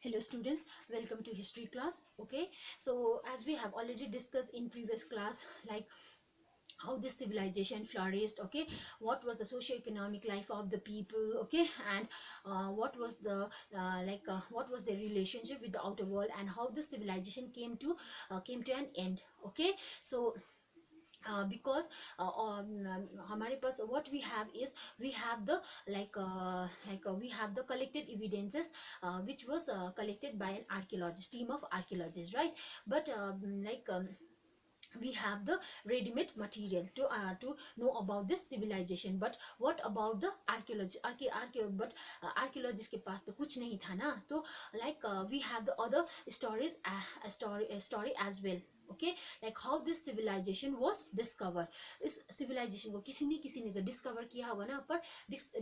Hello students, welcome to history class. Okay, so as we have already discussed in previous class, like how this civilization flourished, okay, what was the socio-economic life of the people, okay, and what was the what was their relationship with the outer world, and how this civilization came to an end. Okay, so because हमारे पास what we have is we have the we have the collected evidences which was collected by an archaeologist team of archaeologists, right? But we have the ready-made material to know about this civilization. But what about the archaeology but archaeologists के पास तो कुछ नहीं था ना, तो we have the other stories, a story as well. Okay, like how this civilization was discovered. इस civilization को किसी ने तो discover किया होगा ना, पर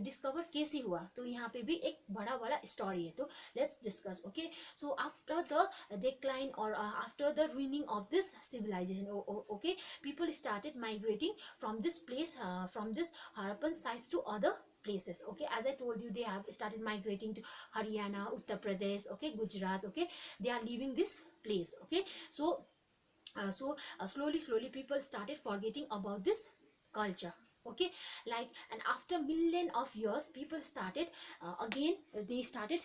discover कैसे हुआ, तो यहाँ पे भी एक बड़ा वाला story है, तो let's discuss. Okay, so after the decline or after the ruining of this civilization, okay, people started migrating from this place, from this Harappan sites to other places. Okay, as I told you, they have started migrating to Haryana, Uttar Pradesh, okay, Gujarat. Okay, they are leaving this place. Okay, so slowly people started forgetting about this culture. Okay, like, and after million of years people started again they started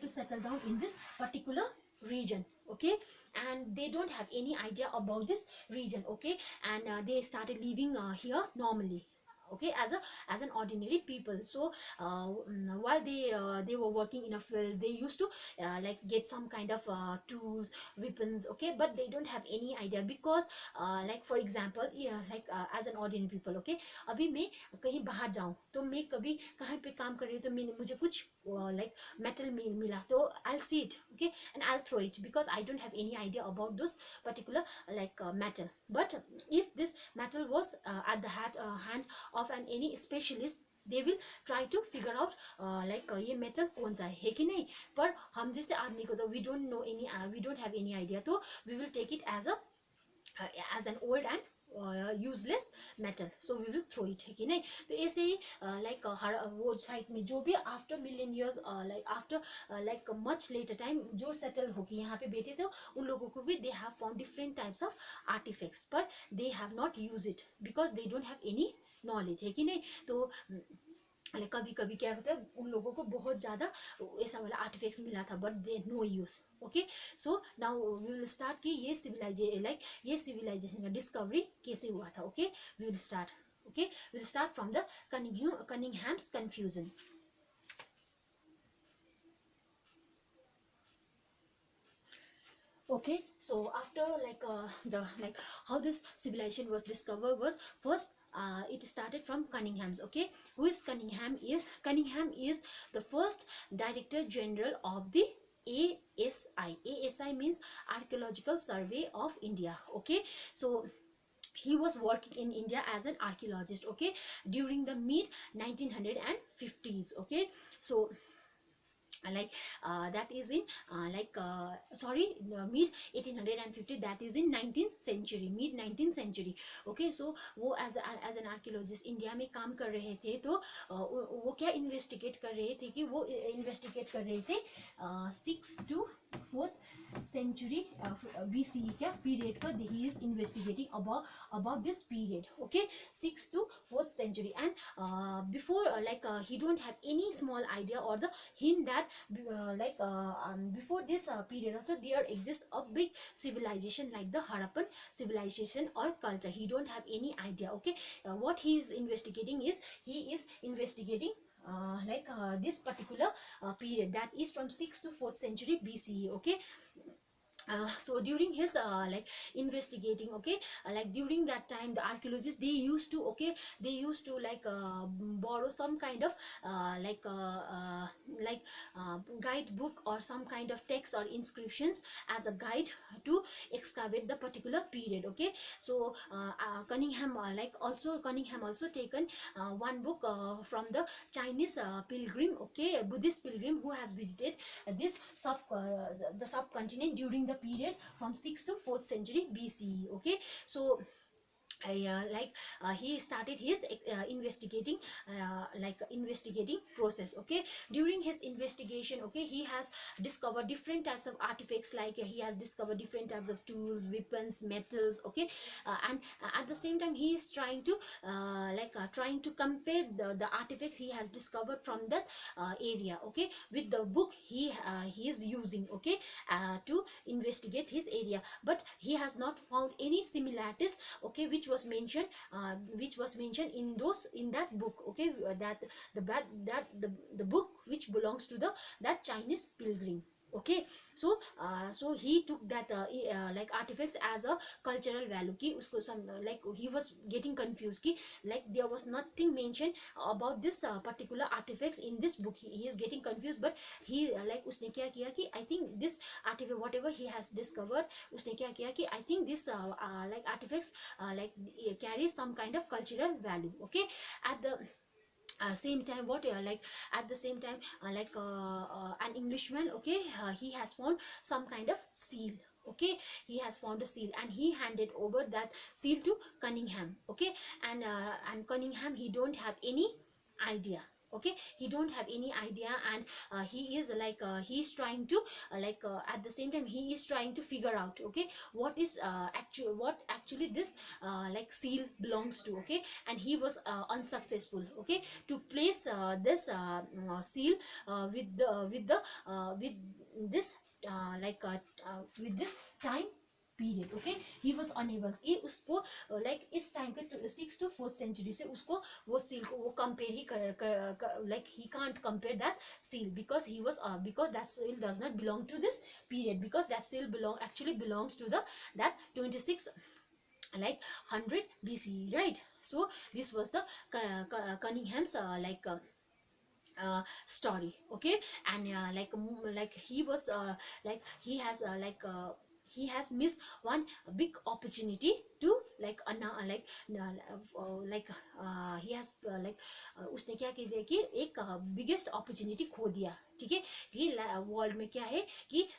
to settle down in this particular region. Okay, and they don't have any idea about this region. Okay, and they started living here normally. Okay, as an ordinary people. So while they were working in a field, they used to get some kind of tools, weapons. Okay, but they don't have any idea, because like for example, yeah, as an ordinary people. Okay, अभी मैं कहीं बाहर जाऊं तो मैं कभी कहीं पे काम कर रही हूँ, तो मुझे कुछ metal मिला, तो I'll see it. Okay, and I'll throw it, because I don't have any idea about those particular metal. But if this metal was at the hand of any specialist, they will try to figure out ये metal कौन सा है कि नहीं. पर हम जैसे आदमी को तो we don't have any idea, तो we will take it as an old and useless metal, so we will throw it, है कि नहीं. तो ऐसे ही वो साइट में जो भी after million years after much later time जो सेटल होगी यहाँ पे बैठे थे, उन लोगों को भी they have found different types of artifacts, पर they have not use it because they don't have any knowledge, है कि नहीं. तो कभी कभी क्या होता है, उन लोगों को बहुत ज़्यादा ऐसा वाला आर्टिफैक्ट्स मिला था, but they no use. Okay, so now we will start कि ये सिविलाइजेशन का डिस्कवरी कैसे हुआ था. Okay, we will start. Okay, we will start from the Cunningham's confusion. Okay, so after how this civilization was discovered was first it started from Cunningham's. Okay, who is Cunningham? Cunningham is the first Director General of the ASI. ASI means Archaeological Survey of India. Okay, so he was working in India as an archaeologist. Okay, during the mid 1950s. Okay, so that is in mid 1850, that is in 19th century, mid 19th century. Okay, so वो as an archaeologist India में काम कर रहे थे, तो वो क्या investigate कर रहे थे कि वो इन्वेस्टिगेट कर रहे थे 6th to 4th century BCE क्या पीरियड का he is investigating about this period. Okay, 6th to 4th century, and before he don't have any small idea or the hint that before this period also there exists a big civilization like the Harappan civilization or culture. He don't have any idea. Okay, what he is investigating is he is investigating this particular period, that is from 6th to 4th century BCE. Okay, so during his investigating, okay, during that time the archaeologists they used to borrow some kind of guidebook or some kind of text or inscriptions as a guide to excavate the particular period. Okay, so Cunningham also taken one book from the Chinese pilgrim, okay, Buddhist pilgrim who has visited this the subcontinent during the period from 6th to 4th century BCE. Okay, so he started his investigating process. Okay, during his investigation, okay, he has discovered different types of artifacts, like he has discovered different types of tools, weapons, metals. Okay, and at the same time he is trying to compare the artifacts he has discovered from that area, okay, with the book he is using, okay, to investigate his area. But he has not found any similarities, okay, which was mentioned in that book, okay, the book which belongs to the that Chinese pilgrim. Okay, so he took that artifacts as a cultural value ki usko some he was getting confused ki like there was nothing mentioned about this particular artifacts in this book. He is getting confused, but he usne kya kiya ki I think this artifact whatever he has discovered, उसने क्या किया कि I think this artifacts carry some kind of cultural value. Okay, at the same time what at the same time an Englishman, okay, he has found some kind of seal. Okay, he has found a seal and he handed over that seal to Cunningham. Okay, and Cunningham, he don't have any idea. Okay, he don't have any idea, and he is he's trying to at the same time he is trying to figure out, okay, what actually this seal belongs to. Okay, and he was unsuccessful, okay, to place this seal with this with this time period. Okay, he was unable कि उसको इस time के 6th to 4th century से उसको वो seal को वो compare he he can't compare that seal because he was because that seal does not belong to this period, because that seal actually belongs to the that 26 100 BC, right? So this was the Cunningham's story. Okay, and he was he has missed one big opportunity to he has उसने क्या किया कि एक biggest opportunity खो दिया. ठीक है, कि वर्ल्ड में क्या है कि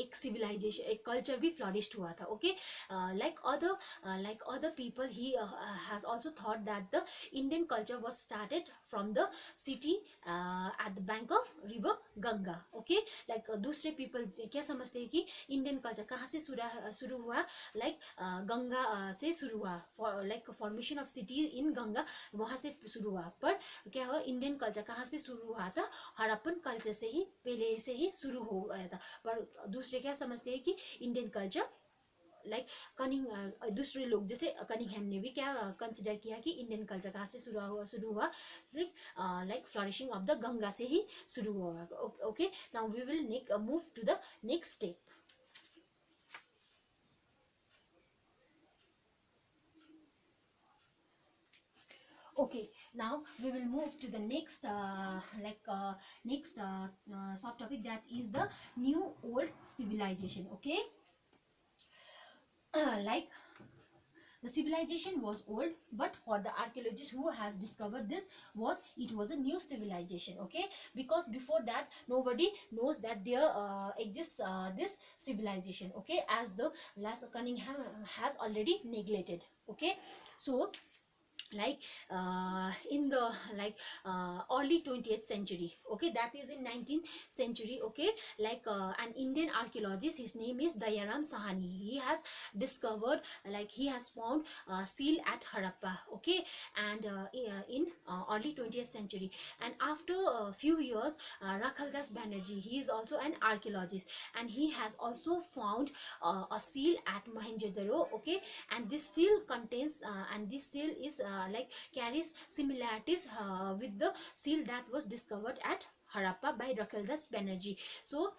एक सिविलाइजेशन, एक कल्चर भी फ्लरिश्ड हुआ था. Okay, like other people, he has also thought that the Indian culture was started from the city at the bank of river Ganga. Okay, दूसरे people क्या समझते हैं कि इंडियन कल्चर कहाँ से शुरू हुआ, गंगा से शुरू हुआ, formation of city in Ganga वहाँ से शुरू हुआ. पर क्या हुआ, इंडियन कल्चर कहाँ से शुरू हुआ था, हड़प्पन कल्चर से ही पहले से ही शुरू हो गया था. पर दूसरे क्या समझते हैं कि इंडियन कल्चर दूसरे लोग जैसे कनिंघम ने भी क्या कंसिडर किया कि इंडियन कल्चर कहाँ से शुरू हुआ फ्लरिशिंग ऑफ द गंगा से ही शुरू हुआ. Okay, now we will move to the next step. Okay, now we will move to the next subtopic, that is the new old civilization. Okay, the civilization was old, but for the archaeologist who has discovered this, it was a new civilization. Okay, because before that nobody knows that there exists this civilization. Okay, as the last Cunningham has already neglected. Okay, so in the early 20th century, okay, that is in 19th century, okay, an Indian archaeologist, his name is Dayaram Sahani, he has discovered, he has found seal at Harappa. Okay, and in early 20th century, and after a few years, Rakhaldas Banerjee, he is also an archaeologist, and he has also found a seal at Mohenjo-daro. Okay, and this seal contains and this seal is carries similarities with the seal that was discovered at Harappa by Rakhaldas Banerjee. So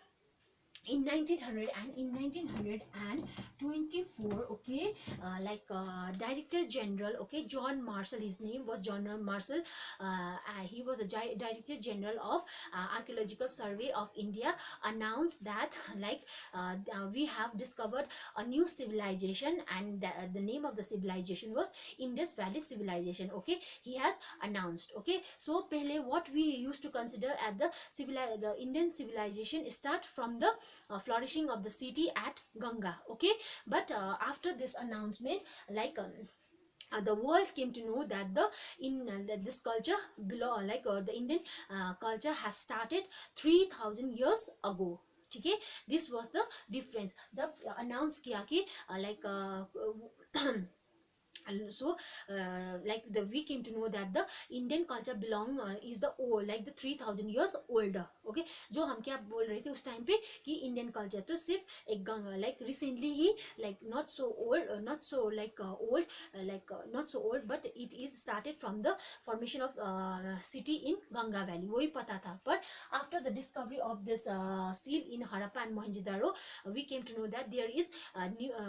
in 1900 and in 1924, okay, Director General, okay, John Marshall, his name was John Marshall, he was a Director General of Archaeological Survey of India, announced that we have discovered a new civilization, and the name of the civilization was Indus Valley Civilization. Okay, he has announced. Okay, so pehle what we used to consider at the Indian civilization start from the flourishing of the city at Ganga. Okay, but after this announcement, like the world came to know that that this culture belong the Indian culture has started 3000 years ago. ठीक है, this was the difference जब announce किया कि and so we came to know that the Indian culture belong is the old, like the 3000 years older. Okay, जो हम क्या बोल रहे थे उस टाइम पे कि Indian culture तो सिर्फ एक like recently he like not so old, not so like old, not so old, but it is started from the formation of city in Ganga Valley. वही पता था, but after the discovery of this seal in Harappa and Mohenjo-daro, we came to know that there is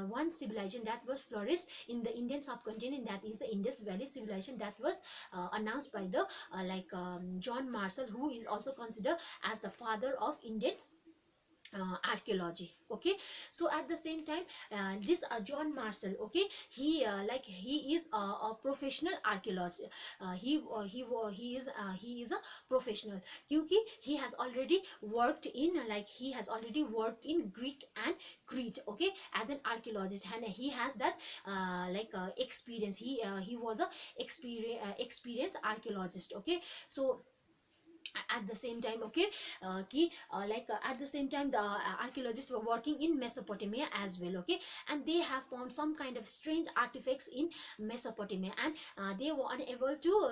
one civilization that was flourished in the Indian subcontinent, that is the Indus Valley civilization, that was announced by the John Marshall, who is also considered as the father of Indian archaeology. Okay, so at the same time this John Marshall, okay, he is a professional archaeologist. He is a professional क्योंकि he has already worked in Greek and Crete, okay, as an archaeologist, and he has that experience. He was a experienced archaeologist. Okay, so at the same time, okay, at the same time the archaeologists were working in Mesopotamia as well. Okay, and they have found some kind of strange artifacts in Mesopotamia, and they were unable to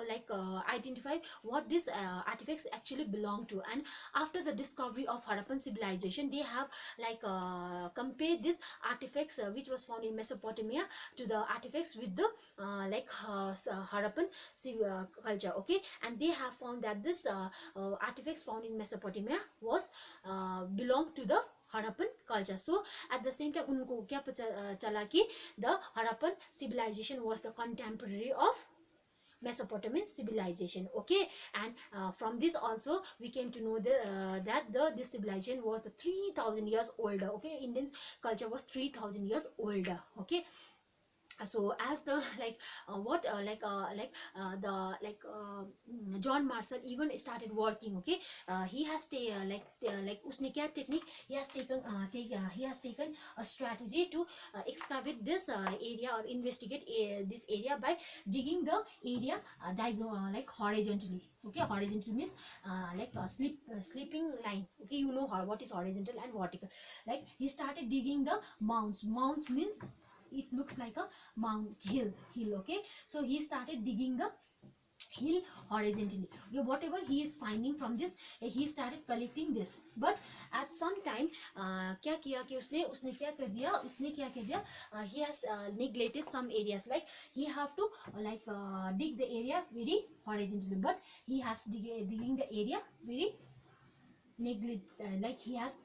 identify what these artifacts actually belong to. And after the discovery of Harappan civilization, they have compared these artifacts which was found in Mesopotamia to the artifacts with the Harappan culture. Okay, and they have found that this artifacts found in Mesopotamia was belong to the Harappan culture. So at the same time उनको क्या पता चला कि the Harappan civilization was the contemporary of Mesopotamian civilization. Okay, and from this also we came to know that this civilization was the 3000 years older. Okay, Indian culture was 3000 years older. Okay, so as the John Marshall even started working. Okay, he has उसने क्या technique he has taken a strategy to excavate this area or investigate this area by digging the area horizontally. Okay, horizontal means sleeping line. Okay, you know what is horizontal and vertical. Like he started digging the mounds. Mounds means it looks like a hill. Okay, so he started digging the hill horizontally. Okay, whatever he is finding from this, he started collecting this. But at some time क्या किया कि उसने क्या कर दिया he has neglected some areas. Like he have to dig the area very horizontally, but he has digging the area very he has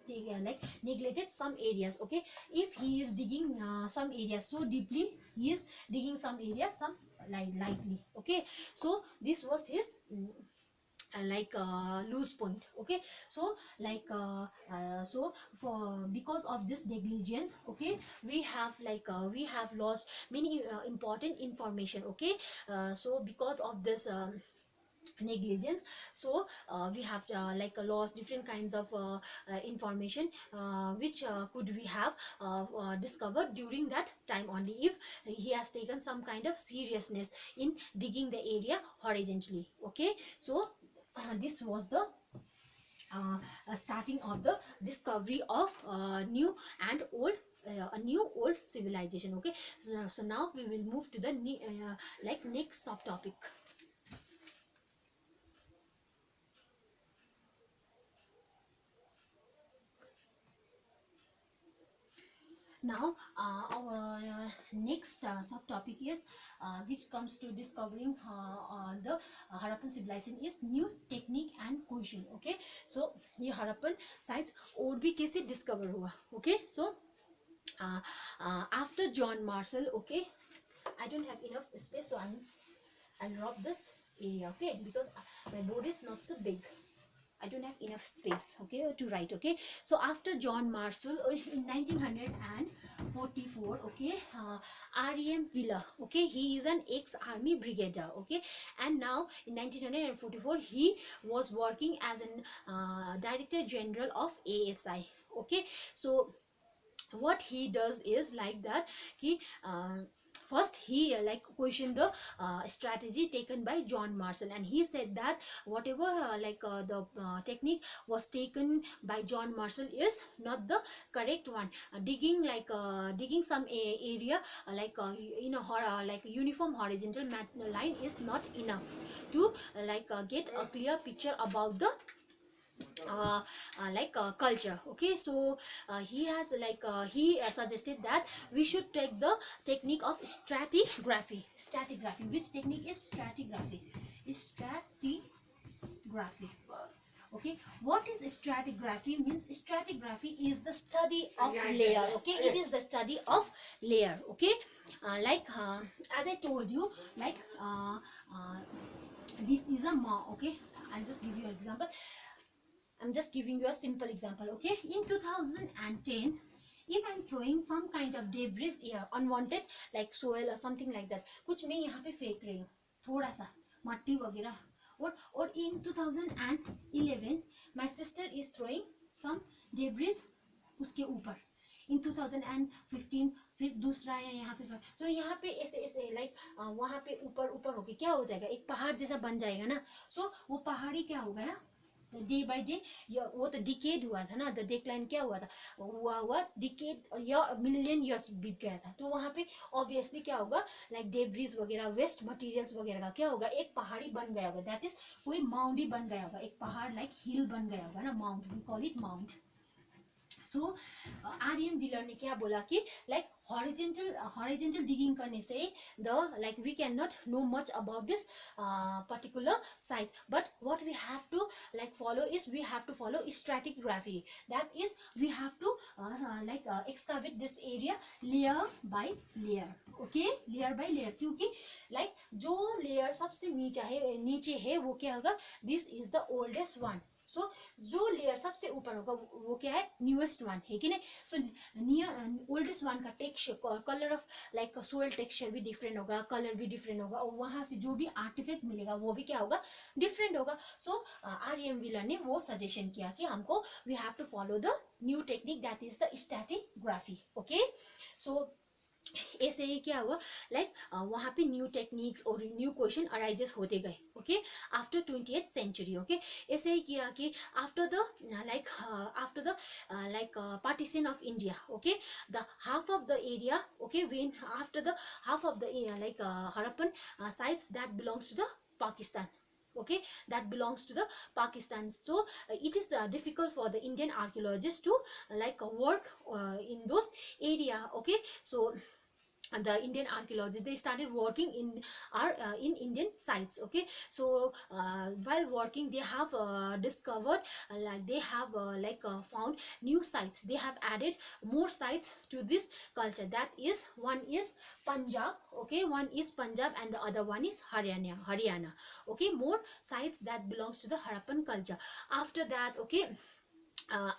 neglected some areas. Okay, if he is digging some areas so deeply, he is digging some area some lightly. Okay, so this was his loose point. Okay, so so for because of this negligence, okay, we have lost many important information. Okay, so because of this negligence, so we have lost different kinds of information which could we have discovered during that time only if he has taken some kind of seriousness in digging the area horizontally. Okay, so this was the starting of the discovery of new and old a new old civilization. Okay, so now we will move to the next subtopic. Now our next subtopic is which comes to discovering the Harappan civilization is new technique and cohesion. Okay, so ये Harappan sites और भी कैसे discover हुआ. Okay, so after John Marshall, okay, I don't have enough space, so I'll drop this area. Okay, because my board is not so big. I don't have enough space, okay, to write. Okay, so after John Marshall in 1944, okay, R.E.M. Wheeler, okay, he is an ex-army brigadier. Okay, and now in 1944 he was working as an director general of ASI. Okay, so what he does is like that he first he like questioned the strategy taken by John Marshall, and he said that whatever the technique was taken by John Marshall is not the correct one. Digging some area in a like uniform horizontal line is not enough to get a clear picture about the culture. Okay, so he suggested that we should take the technique of stratigraphy. Which technique is stratigraphy? Stratigraphy. Okay, what is stratigraphy? Means stratigraphy is the study of layer. Okay, it is the study of layer. Okay, as I told you, this is a okay, I'll just give you an example. I'm just giving you a simple example. Okay, in 2010, if I'm throwing some kind of debris here, unwanted like soil or something like that, कुछ मैं यहाँ पे फेंक रही हूँ थोड़ा सा मट्टी वगैरह, और in 2011 my sister is throwing some debris उसके ऊपर, in 2015 फिर दूसरा है यहाँ पे, तो यहाँ पे ऐसे ऐसे वहाँ पे ऊपर ऊपर होके क्या हो जाएगा, एक पहाड़ जैसा बन जाएगा ना. सो वो पहाड़ी क्या हो गया, डे बाय डे वो तो डिकेड हुआ था ना, द डिक्लाइन क्या हुआ था, हुआ डिकेड या मिलियन ईयर्स बीत गया था. तो वहाँ पे ऑब्वियसली क्या होगा, लाइक डेब्रिज वगैरह वेस्ट मटेरियल्स वगैरह का क्या होगा, एक पहाड़ी बन गया होगा, दैट इज कोई माउंट ही बन गया होगा, एक पहाड़ लाइक हिल बन गया होगा ना, mount, we call it mount. So R M. Wheeler ने क्या बोला कि लाइक हॉरिजेंटल डिगिंग करने से the like we can not know much about this particular site, but what we have to like follow is we have to follow stratigraphy, that is we have to excavate this area layer by layer. Okay, layer by layer, क्योंकि like जो layer सबसे नीचे है वो क्या होगा, this is the oldest one. So जो layer सबसे ऊपर होगा वो क्या है, न्यूएस्ट वन है कि नहीं. सो ओल्डेस्ट वन का texture, colour of like soil texture भी डिफरेंट होगा, कलर भी डिफरेंट होगा, और वहां से जो भी आर्टिफैक्ट मिलेगा वो भी क्या होगा, डिफरेंट होगा. सो आर.एम. व्हीलर ने वो सजेशन किया कि हमको we have to follow the new technique, that is the stratigraphy. Okay, so ऐसे ही क्या हुआ, लाइक वहाँ पे न्यू टेक्निक्स और न्यू क्वेश्चन अराइजेस होते गए. Okay, after 20th century. Okay, ऐसे ही किया कि after the partition of India. Okay, the half of the area, okay, when after the half of the Harappan sites that belongs to the Pakistan. Okay, that belongs to the Pakistan. So it is difficult for the Indian archaeologists to work in those area. Okay, so the Indian archaeologists, they started working in Indian sites. Okay, so while working they have discovered found new sites. They have added more sites to this culture. That is, one is Punjab. Okay, one is Punjab and the other one is Haryana. Okay, more sites that belongs to the Harappan culture. After that, okay,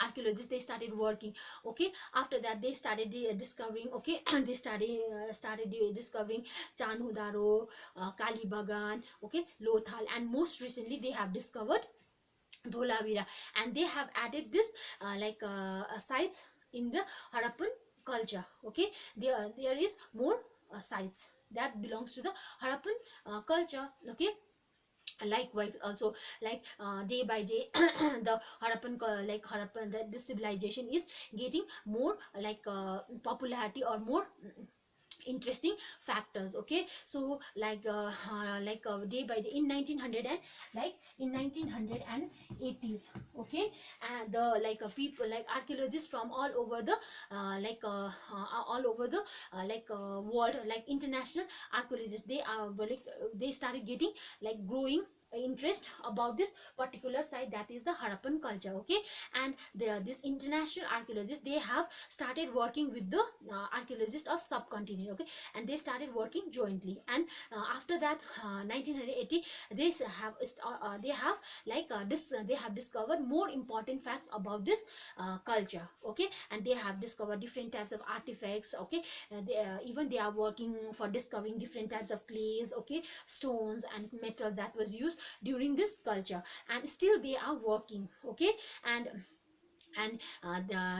archaeologists, they started working. Okay, after that they started discovering. Okay, they started discovering Chanhudaro, Kalibagan, okay, Lothal, and most recently they have discovered Dholavira, and they have added this sites in the Harappan culture. Okay, there is more sites that belongs to the Harappan culture. Okay, likewise also, day by day the Harappan, this civilization is getting more popularity or more interesting factors. Okay, so day by day in 1900 and in 1980s. Okay, and the people archaeologists from all over the world, international archaeologists, they started getting growing interest about this particular site, that is the Harappan culture. Okay, and this international archaeologists, they have started working with the archaeologists of subcontinent. Okay, and they started working jointly, and after that 1980 they have discovered more important facts about this culture. Okay, and they have discovered different types of artifacts. Okay, even they are working for discovering different types of clays, okay, stones and metals that was used during this culture, and still they are working. Okay, and and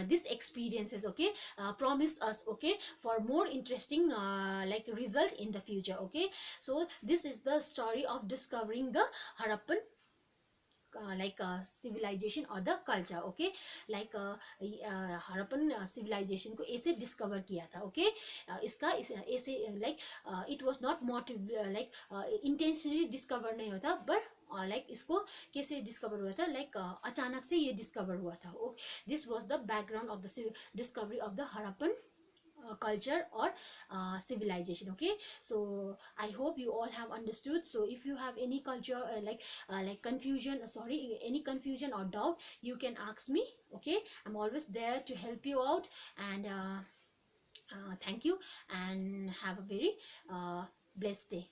this experiences, okay, promise us, okay, for more interesting like result in the future. Okay, so this is the story of discovering the Harappan civilization or the culture. Okay, like Harappan civilization को ऐसे discover किया था. Okay, इसका ऐसे like it was not motive like intentionally discover नहीं होता, but like इसको कैसे डिस्कवर हुआ था, लाइक अचानक से ये डिस्कवर हुआ था. This was the background of the discovery of the Harappan culture or civilization. Okay, so I hope you all have understood. So if you have any culture like confusion, sorry, any confusion or doubt, you can ask me. Okay, I'm always there to help you out. And thank you, and have a very blessed day.